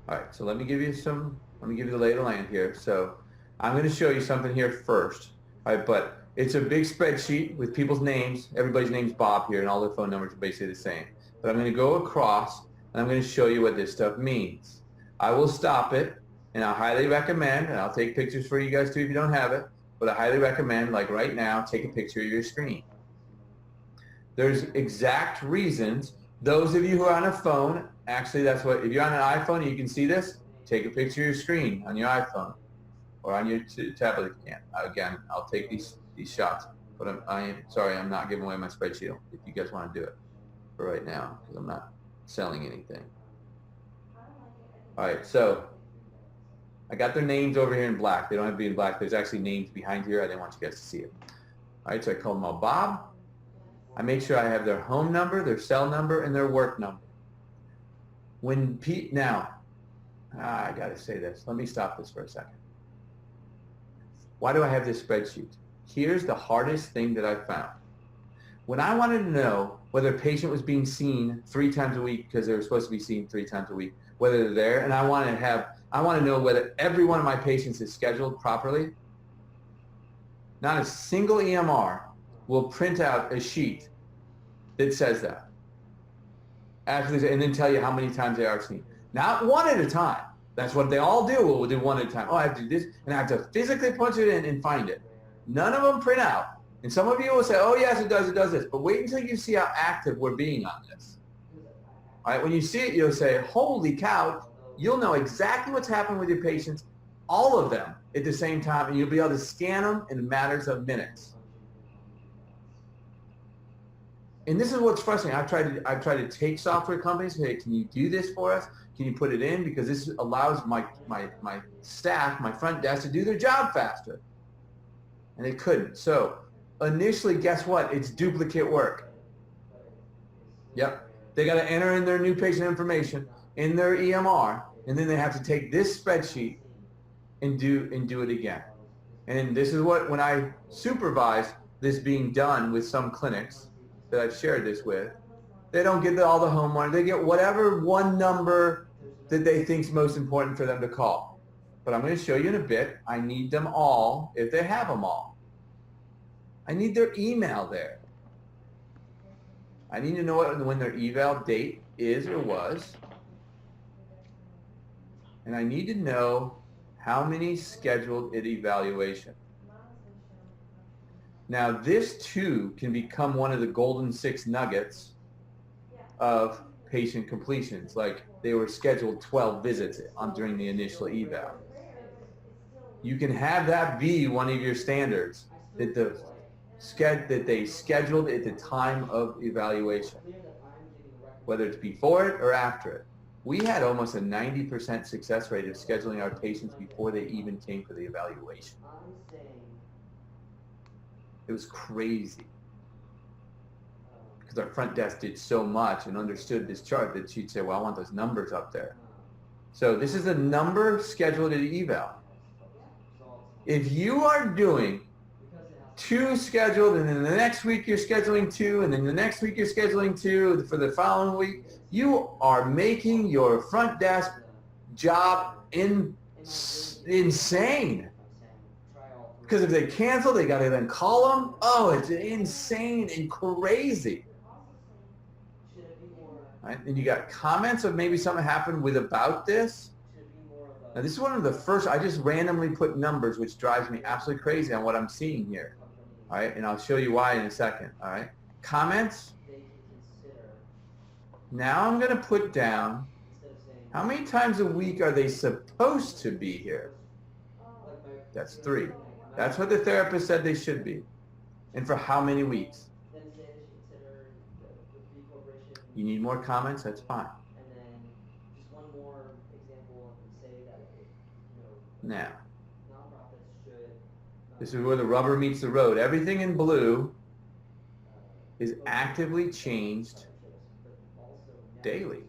All right, so let me give you the lay of the land here. So I'm going to show you something here first. All right, but it's a big spreadsheet with people's names. Everybody's name's Bob here, and all their phone numbers are basically the same. But I'm going to go across, and I'm going to show you what this stuff means. I will stop it, and I highly recommend, and I'll take pictures for you guys too if you don't have it, but I highly recommend, like right now, take a picture of your screen. There's exact reasons. Those of you who are on a phone, actually that's what, if you're on an iPhone and you can see this, take a picture of your screen on your iPhone or on your tablet if you can. Again, I'll take these shots, but I'm not giving away my spreadsheet if you guys want to do it for right now because I'm not selling anything. All right, so I got their names over here in black. They don't have to be in black. There's actually names behind here. I didn't want you guys to see it. All right, so I call them all Bob. I make sure I have their home number, their cell number, and their work number. I got to say this. Let me stop this for a second. Why do I have this spreadsheet? Here's the hardest thing that I found. When I wanted to know whether a patient was being seen 3 times a week because they were supposed to be seen 3 times a week, whether they're there, and I want to know whether every one of my patients is scheduled properly, not a single EMR will print out a sheet that says that. And then tell you how many times they are seen. Not one at a time. That's what they all do. We'll do one at a time. Oh, I have to do this, and I have to physically punch it in and find it. None of them print out. And some of you will say, oh, yes, it does this. But wait until you see how active we're being on this. All right, when you see it, you'll say, holy cow, you'll know exactly what's happening with your patients, all of them at the same time, and you'll be able to scan them in matters of minutes. And this is what's frustrating. I've tried to take software companies, hey, can you do this for us? Can you put it in? Because this allows my staff, my front desk, to do their job faster. And they couldn't. So initially, guess what? It's duplicate work. Yep. They got to enter in their new patient information in their EMR, and then they have to take this spreadsheet and do it again. And this is what, when I supervise this being done with some clinics that I've shared this with, they don't get all the home one. They get whatever one number that they think is most important for them to call. But I'm going to show you in a bit. I need them all, if they have them all. I need their email there. I need to know when their eval date is or was. And I need to know how many scheduled at evaluation. Now this too can become one of the golden 6 nuggets of patient completions, like they were scheduled 12 visits during the initial eval. You can have that be one of your standards, that they scheduled at the time of evaluation, whether it's before it or after it. We had almost a 90% success rate of scheduling our patients before they even came for the evaluation. It was crazy because our front desk did so much and understood this chart that she'd say, well, I want those numbers up there. So this is a number scheduled at eval. If you are doing 2 scheduled, and then the next week you're scheduling 2, and then the next week you're scheduling 2 for the following week, you are making your front desk job insane. Because if they cancel, they got to then call them. Oh, it's insane and crazy. Right? And you got comments of maybe something happened with about this. Now, this is one of the first, I just randomly put numbers, which drives me absolutely crazy on what I'm seeing here. All right, and I'll show you why in a second. All right, comments. Now I'm going to put down how many times a week are they supposed to be here? That's 3. That's what the therapist said they should be. And for how many weeks? You need more comments? That's fine. Now, this is where the rubber meets the road. Everything in blue is actively changed daily.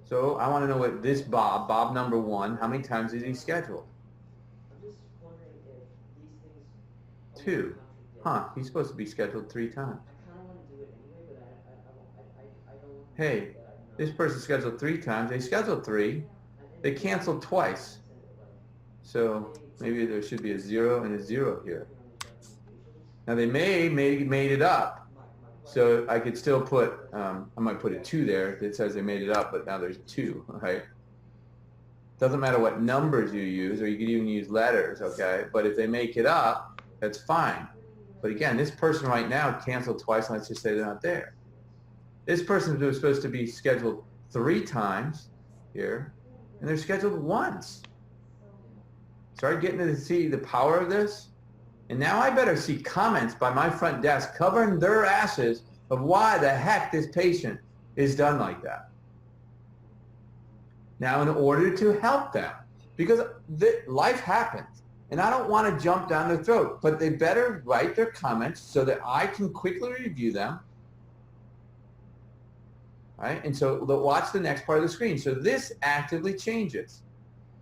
So I want to know what this Bob number 1, how many times is he scheduled? 2. He's supposed to be scheduled 3 times. Hey, This person scheduled 3 times. They scheduled 3. They canceled twice. So maybe there should be a 0 and a 0 here. Now they made it up. So I could still put, I might put a 2 there that says they made it up, but now there's 2, right? Doesn't matter what numbers you use, or you could even use letters, okay? But if they make it up, that's fine. But again, this person right now canceled twice, and let's just say they're not there. This person was supposed to be scheduled 3 times here, and they're scheduled once. Start getting to see the power of this. And now I better see comments by my front desk covering their asses of why the heck this patient is done like that. Now, in order to help them, because life happens, and I don't want to jump down their throat, but they better write their comments so that I can quickly review them. All right, and so watch the next part of the screen. So this actively changes.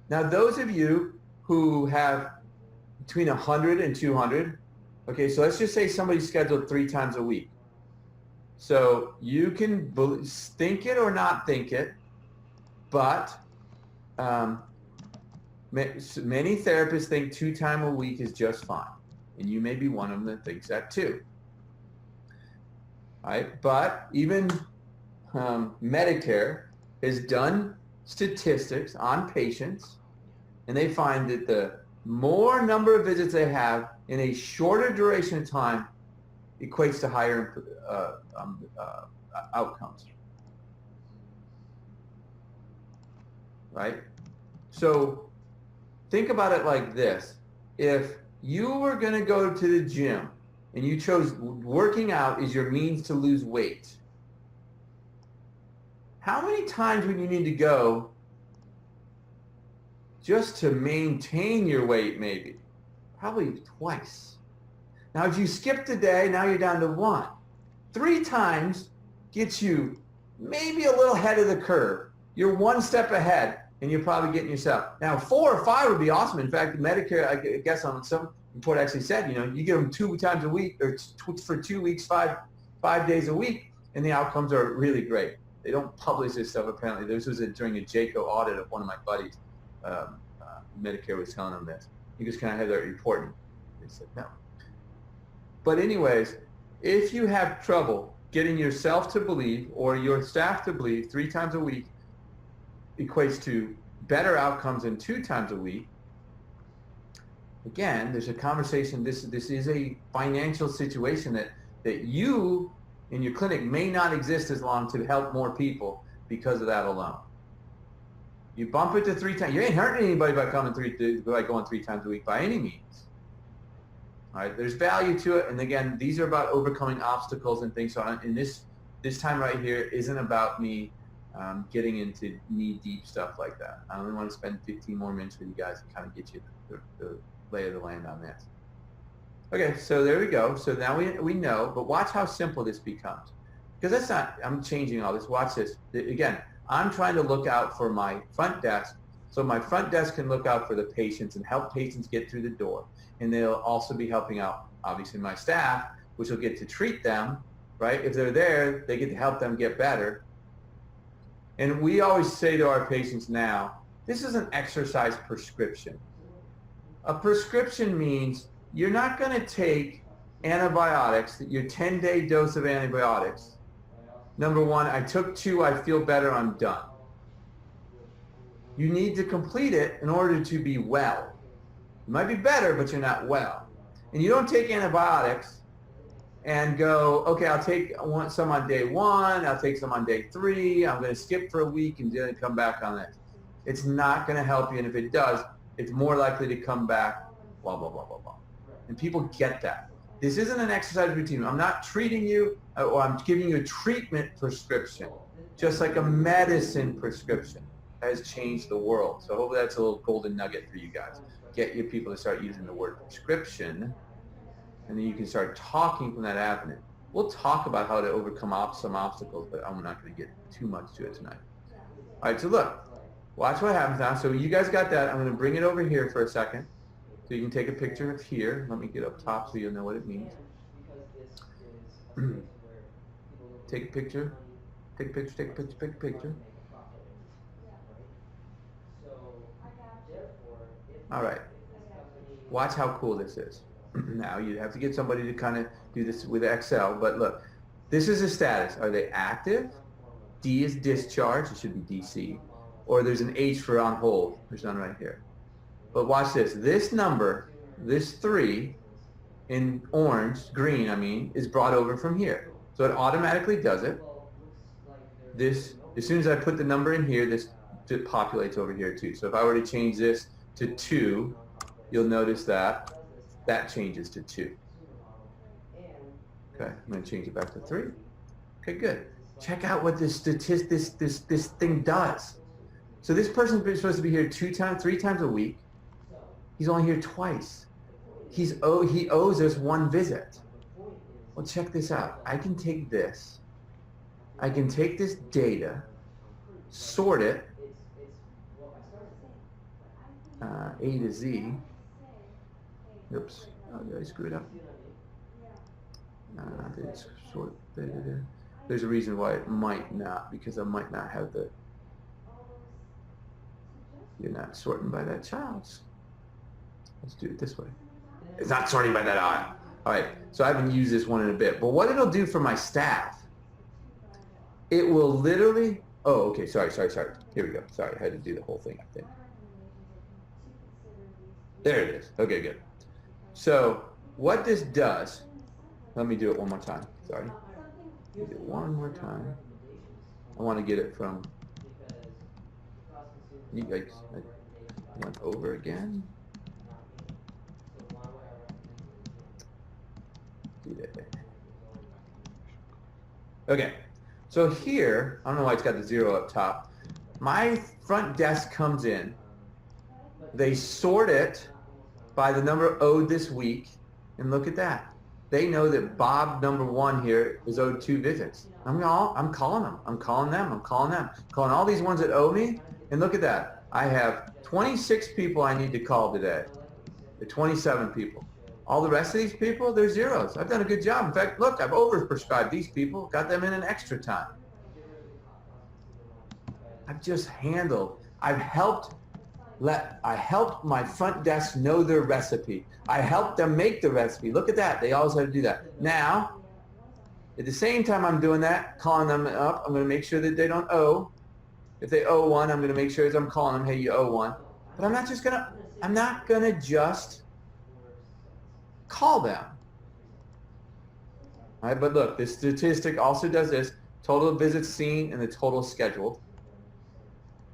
Now, those of you who have between 100 and 200, okay, so let's just say somebody's scheduled 3 times a week. So you can think it or not think it, but many therapists think 2 times a week is just fine. And you may be one of them that thinks that too. All right, but even Medicare has done statistics on patients, and they find that the more number of visits they have in a shorter duration of time equates to higher outcomes. Right? So think about it like this. If you were going to go to the gym and you chose working out as your means to lose weight, how many times would you need to go just to maintain your weight? Maybe. Probably twice. Now, if you skipped a day, now you're down to 1. 3 times gets you maybe a little ahead of the curve. You're 1 step ahead, and you're probably getting yourself. Now, 4 or 5 would be awesome. In fact, Medicare, I guess on some report actually said, you give them 2 times a week, or for 2 weeks, 5 days a week, and the outcomes are really great. They don't publish this stuff, apparently. This was during a JACO audit of one of my buddies. Medicare was telling them this. You just kind of have that reporting. They said no. But anyways, if you have trouble getting yourself to believe or your staff to believe 3 times a week equates to better outcomes than 2 times a week, again, there's a conversation. This is a financial situation that you in your clinic may not exist as long to help more people because of that alone. You bump it to 3 times. You ain't hurting anybody by going 3 times a week by any means. All right, there's value to it, and again, these are about overcoming obstacles and things. So, and this time right here isn't about me getting into knee-deep stuff like that. I only want to spend 15 more minutes with you guys and kind of get you the lay of the land on this. Okay, so there we go. So now we know, but watch how simple this becomes. Because that's not, I'm changing all this. Watch this. Again, I'm trying to look out for my front desk, so my front desk can look out for the patients and help patients get through the door. And they'll also be helping out, obviously, my staff, which will get to treat them, right? If they're there, they get to help them get better. And we always say to our patients now, this is an exercise prescription. A prescription means you're not going to take antibiotics, your 10-day dose of antibiotics. Number 1, I took 2, I feel better, I'm done. You need to complete it in order to be well. You might be better, but you're not well. And you don't take antibiotics and go, okay, I'll take some on day 1, I'll take some on day 3, I'm going to skip for a week and then come back on it. It's not going to help you, and if it does, it's more likely to come back, blah, blah, blah, blah, blah. And people get that. This isn't an exercise routine. I'm not treating you, or I'm giving you a treatment prescription, just like a medicine prescription has changed the world. So hopefully that's a little golden nugget for you guys. Get your people to start using the word prescription, and then you can start talking from that avenue. We'll talk about how to overcome some obstacles, but I'm not going to get too much to it tonight. All right, so look, watch what happens now. So you guys got that. I'm going to bring it over here for a second. So you can take a picture of here. Let me get up top so you'll know what it means. Take a picture. Take a picture, take a picture, take a picture. All right. Watch how cool this is. Now you have to get somebody to kind of do this with Excel, but look, this is a status. Are they active? D is discharge, it should be DC. Or there's an H for on hold. There's none right here. But watch this. This number, this 3 in orange, green I mean, is brought over from here. So it automatically does it. This, as soon as I put the number in here, this populates over here too. So if I were to change this to 2, you'll notice that that changes to 2. Okay, I'm going to change it back to 3. Okay, good. Check out what this this thing does. So this person's supposed to be here 3 times a week. He's only here twice. He owes us 1 visit. Well, check this out. I can take this. I can take this data, sort it, A to Z. Oops, oh, did I screw it up? Did it sort there? There's a reason why it might not, because I might not have the, you're not sorting by that child. Let's do it this way. It's not sorting by that eye. All right, so I haven't used this one in a bit, but what it'll do for my staff, it will literally, oh, okay, sorry. Here we go. Sorry, I had to do the whole thing, I think. There it is. Okay, good. So what this does, let me do it one more time. Sorry. Do it one more time. I want to get it from, you guys, I went over again. Do that. Okay. So here, I don't know why it's got the 0 up top. My front desk comes in. They sort it by the number owed this week, and look at that. They know that Bob number 1 here is owed 2 visits. I'm calling them. I'm calling them. I'm calling them. Calling all these ones that owe me, and look at that. I have 26 people I need to call today. There are 27 people. All the rest of these people, they're zeros. I've done a good job. In fact, look, I've overprescribed these people, got them in an extra time. I've just handled, I helped my front desk know their recipe. I helped them make the recipe. Look at that. They always have to do that. Now, at the same time I'm doing that, calling them up, I'm going to make sure that they don't owe. If they owe 1, I'm going to make sure as I'm calling them, hey, you owe 1. But I'm not going to just call them. All right, but look, this statistic also does this. Total visits seen and the total scheduled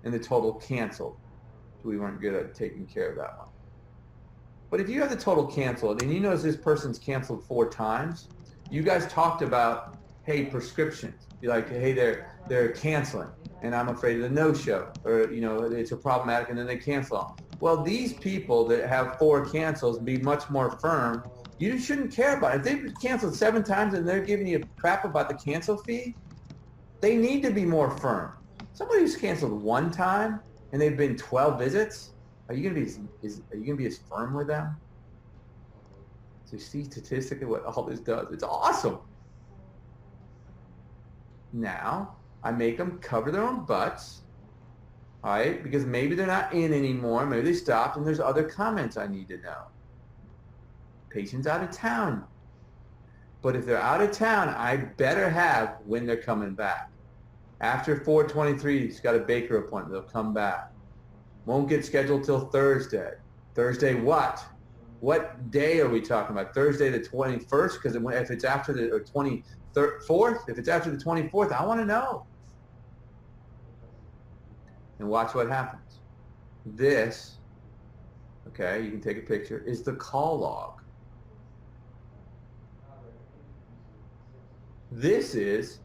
and the total canceled. We weren't good at taking care of that one. But if you have the total canceled and you notice this person's canceled 4 times, you guys talked about, hey, prescriptions. You're like, hey, they're canceling and I'm afraid of the no-show, or it's a problematic and then they cancel them. Well, these people that have 4 cancels be much more firm. You shouldn't care about it. If they've canceled 7 times and they're giving you crap about the cancel fee, they need to be more firm. Somebody who's canceled 1 time and they've been 12 visits, are you gonna be as firm with them? So you see statistically what all this does. It's awesome. Now I make them cover their own butts. All right, because maybe they're not in anymore. Maybe they stopped and there's other comments I need to know. Patient's out of town. But if they're out of town, I better have when they're coming back. After 4/23, he's got a Baker appointment. They'll come back. Won't get scheduled till Thursday. Thursday what? What day are we talking about? Thursday the 21st? Because if it's after the 24th, if it's after the 24th, I want to know. And watch what happens. This, okay, you can take a picture, is the call log. This is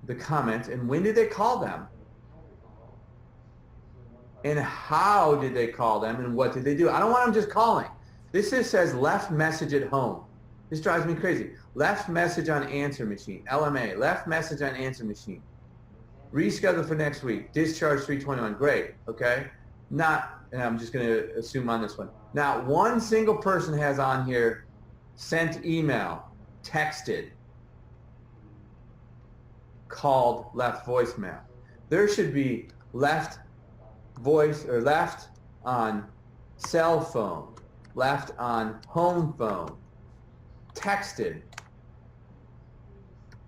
the comments, and when did they call them? And how did they call them, and what did they do? I don't want them just calling. This just says left message at home. This drives me crazy. Left message on answer machine, LMA, left message on answer machine. Reschedule for next week. Discharge 3/21. Great. Okay. Not, and I'm just going to assume on this one. Not one single person has on here sent email, texted, called, left voicemail. There should be left voice or left on cell phone, left on home phone, texted,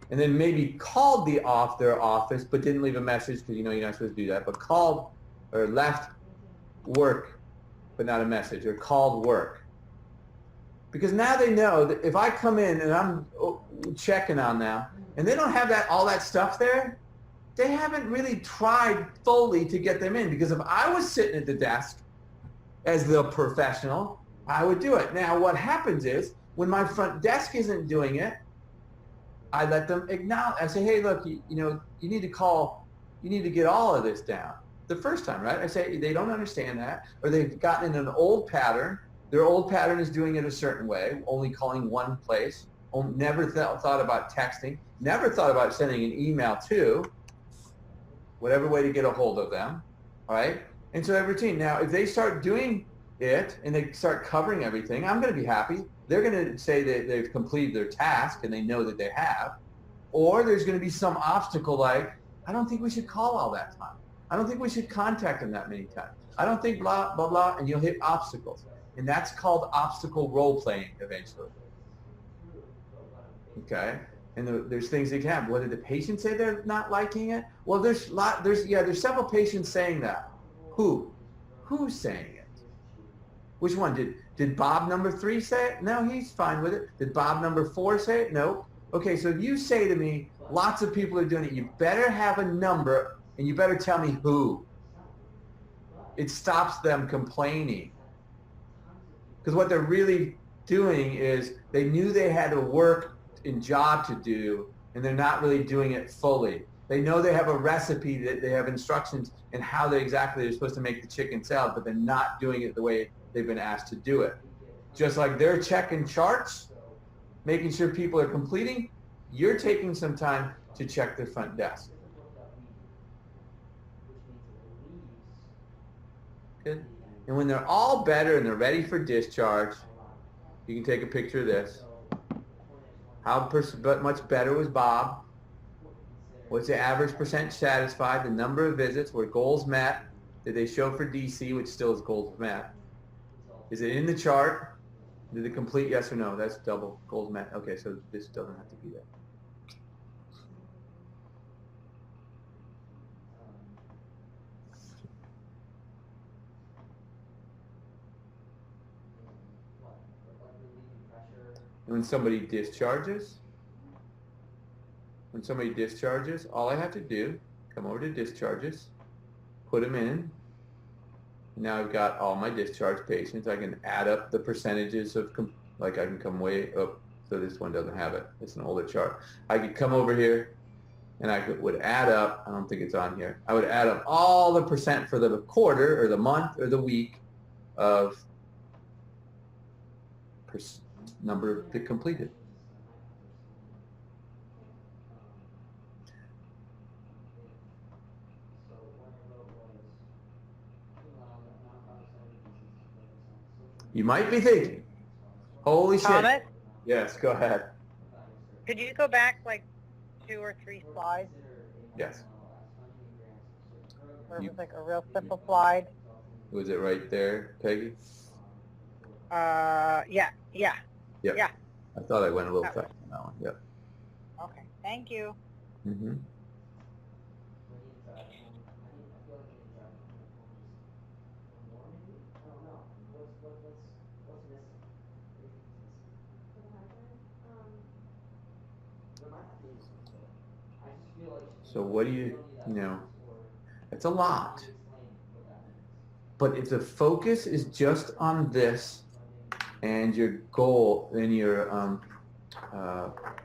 and then maybe called their office but didn't leave a message because you're not supposed to do that, but called or left work but not a message, or called work. Because now they know that if I come in and I'm checking on now and they don't have all that stuff there, they haven't really tried fully to get them in. Because if I was sitting at the desk as the professional, I would do it. Now what happens is when my front desk isn't doing it, I let them acknowledge. I say, hey, look, you need to call, you need to get all of this down. The first time, right? I say they don't understand that, or they've gotten in an old pattern. Their old pattern is doing it a certain way, only calling one place, never thought about texting, never thought about sending an email to, whatever way to get a hold of them, all right? And so that routine. Now, if they start doing it and they start covering everything, I'm going to be happy. They're going to say that they've completed their task and they know that they have. Or there's going to be some obstacle like, I don't think we should call all that time. I don't think we should contact them that many times. I don't think blah, blah, blah, and you'll hit obstacles. And that's called obstacle role playing eventually. Okay? And there's things they can have. What did the patient say they're not liking it? Well, there's several patients saying that. Who? Who's saying it? Which one? Did Bob number 3 say it? No, he's fine with it. Did Bob number 4 say it? No. Okay, so if you say to me, lots of people are doing it, you better have a number and you better tell me who. It stops them complaining. Because what they're really doing is they knew they had a work and job to do and they're not really doing it fully. They know they have a recipe, that they have instructions in how they're supposed to make the chicken salad, but they're not doing it the way they've been asked to do it. Just like they're checking charts, making sure people are completing, you're taking some time to check their front desk. Good. And when they're all better and they're ready for discharge, you can take a picture of this. How much better was Bob? What's the average percent satisfied? The number of visits, were goals met? Did they show for DC, which still is goals met? Is it in the chart? Did it complete, yes or no? That's double, goals met. Okay, so this doesn't have to be there. When somebody discharges, all I have to do, come over to discharges, put them in. Now I've got all my discharge patients. I can add up the percentages of, I can come way up, so this one doesn't have it. It's an older chart. I could come over here and would add up, I don't think it's on here, I would add up all the percent for the quarter or the month or the week of number of completed. You might be thinking, holy shit. Thomas, Yes, go ahead. could you go back like 2 or 3 slides? Yes. Where it was like a real simple slide? Was it right there, Peggy? Yeah. Yep. Yeah. I thought I went a little fast on that one. Yep. Okay, thank you. Mm-hmm. So what do you it's a lot. But if the focus is just on this and your goal and your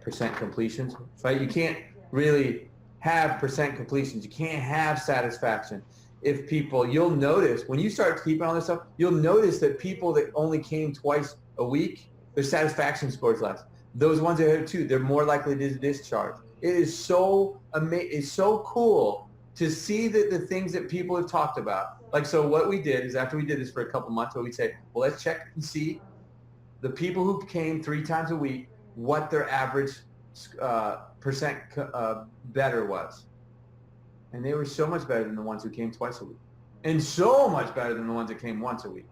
percent completions, right? You can't really have percent completions. You can't have satisfaction. If people, you'll notice, when you start keeping all this stuff, you'll notice that people that only came twice a week, their satisfaction score is less. Those ones that have 2, they're more likely to discharge. It is so amazing. It's so cool to see the things that people have talked about. Like, so what we did is after we did this for a couple months, what we say, well, let's check and see the people who came 3 times a week, what their average percent better was. And they were so much better than the ones who came twice a week. And so much better than the ones that came once a week.